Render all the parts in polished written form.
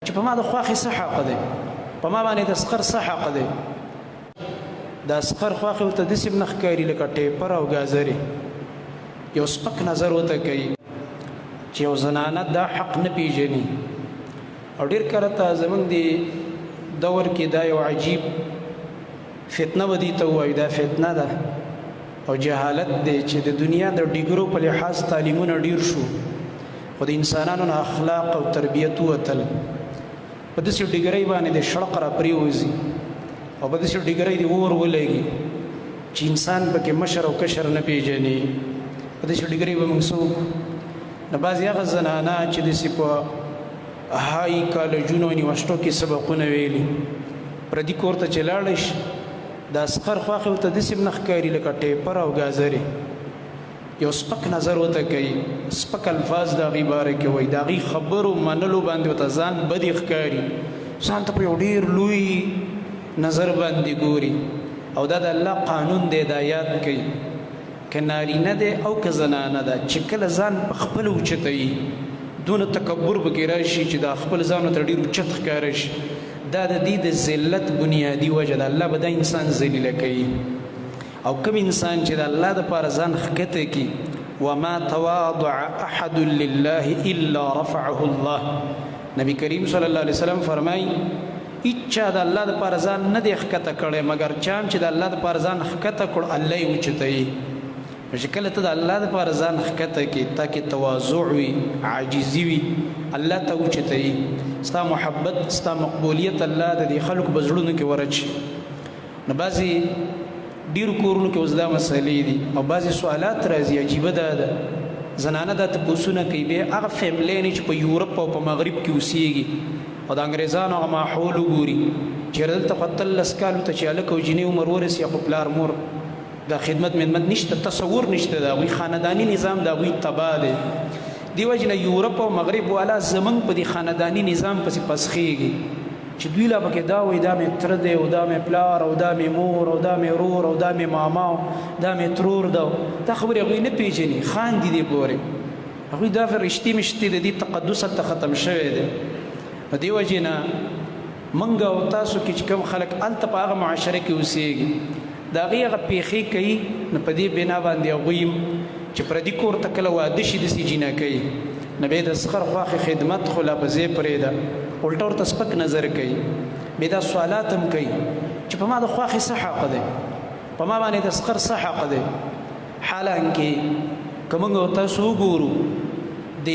چې په ما د خواخې څه حق دی، په ما باندې د سخر څه حق دی. دا سخر خواخې ورته داسې نه ښکاري لکه ټیپر او ګازرې، یو سپک نظر ورته کوي چې یو زنانه دا حق نه پیژني. او ډېر کله ته زموږ د دور کې دا یو عجیب فتنه به دي ته ووایو، دا فتنه ده او جهالت دی چې د دنیا د ډیګرو په لحاظ تعلیمونه ډیر شو، خو د انسانانو نه اخلاق او تربیت ووتل. په داسې ډیګرۍ باندې د شړق را پرېوځي او په داسې ډیګرۍ د اور ولګي چې انسان پکې مشر او کشر نه پیژني. په داسې ډیګرۍ به موږ څوک نه بعضې هغه زنانه چې داسې په های کالجونو یونیورسټو کې سبقونه ویلي، پردي کور ته چې لاړه شي دا سخر خواښې ورته داسې نه ښکاري لکه ټیپر او ګازرې، یو سپک نظر ورته کوي، سپک الفاظ د هغې باره کې وایي، د هغې خبرو منلو باندې ورته ځان بدې ښکاري، ځان ته په یو ډېر لوی نظر باندې ګوري. او دا د الله قانون دی، دا یاد کوي که نارینه دی او که زنانه ده چې کله ځان په خپل اوچتوي دونه تکبر پکې راشي چې دا خپل ځان ورته ډېر اوچت ښکاره شي، دا د دې د ذلت بنیادي وجه ده. الله به دا انسان ذلیله کوي. او کوم انسان چې د الله دپاره ځان ښکته کړي، وما تواضع احد لله الا رفعه الله، نبی کریم صلی الله علیه وسلم فرمایي هیچا د الله دپاره ځان نه دی ښکته کړی مګر چا چې د الله دپاره ځان ښکته کړ الله یې اوچتوي. چې کله ته د الله دپاره ځان ښکته کړي تاکې تواضع وي، عاجزي وي، الله ته اوچتوي، ستا محبت ستا مقبولیت الله د دې خلکو په زړونو کې ورچي. نو بعضې ډېرو کورونو کې اوس دا مسئلې دي او بعضې سوالات راځي. عجیبه دا ده زنانه دا تپوسونه کوي، بیا هغه فیملینې چې په یورپ او په مغرب کې اوسېږي او د انګریزانو هغه ماحول وګوري، چېرې دلته خو 13 کالو ته چې هلک او جینۍ عمر ورسي خو پلار مور دا خدمت مدمت نشته، تصور نشته، د هغوی خانداني نظام د هغوی تباه دی. دې وجې نه یورپ او مغرب والا زموږ په دې خانداني نظام پسې پسخېږي چې دوی لا پکې دا وایي دا مې تره دی او دا مې پلار او دا مې مور او دا مې رور او دا مې ماما او دا مې ترور ده. دا خبرې هغوی نه پېژني، خاندي دې پورې. هغوی دا رښتې مشتې د دې تقدس هلته ختم شوی دی. په دې وجې نه موږ او تاسو کې چې کوم خلک هلته په هغه معاشره کې اوسېږي د هغې هغه پیښې کوي، نو په دې بنا باندې هغوی چې پردي کور ته کله واده شي داسې جینکۍ نو بیا د سخر خواښې خدمت خو لا په ځای پرېږده، الټه ورته سپک نظر کوي. بیا دا سوالات هم کوي چې په ما د خواښې څه حق دی، په ما باندې د سخر څه حق دی. حالانکې که موږ او تاسو وګورو د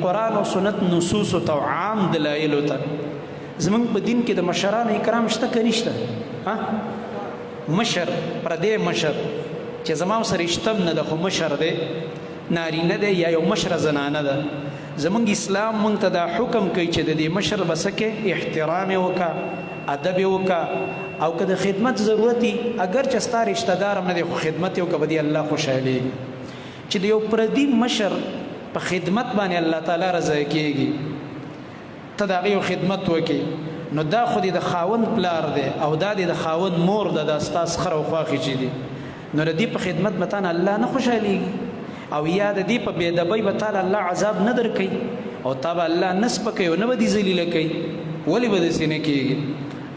قرآن او سنت نصوصو ته او عام دلایلو ته زموږ په دین کې د مشرانو اکرام شته که نشته؟ مشر پردی مشر چې زما سره شته نه ده، خو مشر دی، نارینه دی یا یو مشره زنانه ده. زموږ اسلام موږ ته دا حکم کوي چې د دې مشر به څه کې احترام یې وکړه، ادب یې وکړه، او که د خدمت ضرورت وي اگر چې ستا رشته دار هم نه دی خو خدمت یې وکړه، به دې الله خوشحالېږي. چې د یو پردي مشر په خدمت باندې الله تعالی رضا کېږي، ته د هغې یو خدمت وکړې نو دا خو د خاوند پلار دی او دا د خاوند مور ده، دا ستا سخر او خواښې چې دي، نو د دې په خدمت به تانه الله نه خوشحالېږي او یا د دې په بېدبۍ به تاله الله عذاب نه درکوي او تا به الله نه سپکوي او نه به دې ذلیله کوي. ولې به داسې نه کېږي؟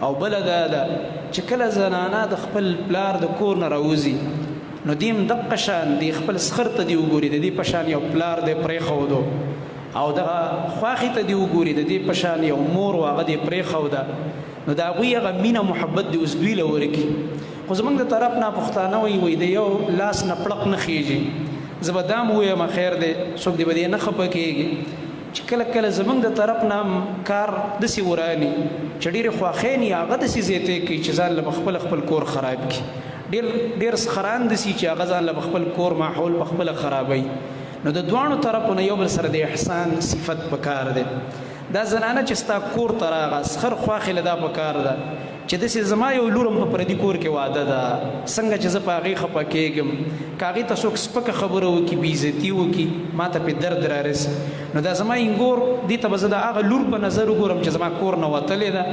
او بله دا ده چې کله زنانه د خپل پلار د کور نه راوځي نو دې هم دقه شان د خپل سخر ته دې وګوري، د دې په شان یو پلار دې پرېښودو، او دغه خواښې ته دې وګوري د دې په شان یو مور و هغه دې پرېښوده، نو د هغوی هغه مینه محبت دې اوس دوی له ورکړي. خو زموږ د طرف نه پښتانه وایي د یو لاس نه پړق نه خېږي. زه به دا هم ووایم خیر دی څوک دې به دې نه خفه کېږي چې کله کله زموږ د طرف نه کار داسې وراني چې ډېرې خواښې نه هغه داسې زیاتې کوي چې ځان له خپل کور خراب کړي. ډېر سخران داسې چې هغه ځان له خپل کور ماحول په خپله خرابوي. نو د دواړو طرفونو یو بل سره د احسان صفت پکار دی. دا زنانه چې ستا کور ته راغله سخر خواښې له دا پکار ده چې داسې زما یو لور هم په پردي کور کې واده ده، څنګه چې زه په هغې خفه کېږم که هغې ته څوک سپکه خبره وکړي، بېعزتي وکړي، ما ته پې درد رارسي، نو دا زما انګور دې ته به زه د هغه لور په نظر وګورم چې زما کور نه وتلې ده،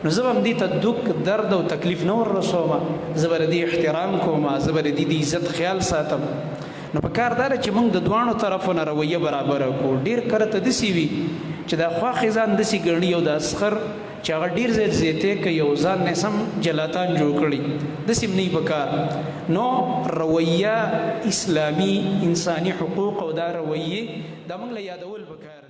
نو زه به هم دې ته دک درد او تکلیف نه ور رسوم، زه به د دې احترام کوم، زه به د دې د عزت خیال ساتم. نو په کار دا ده چې موږ د دواړو طرفو نه رویه برابره کړو. ډېر کله ته داسې وي چې دا خواښې ځان داسې ګڼي او دا اسخر چې هغه ډېر زیات زیاتې کوي او ځان نه سم جلاتان جوړ کړي داسې هم نه پکار نو رویه اسلامي انساني حقوق او دا رویې دا موږ له یادول پکار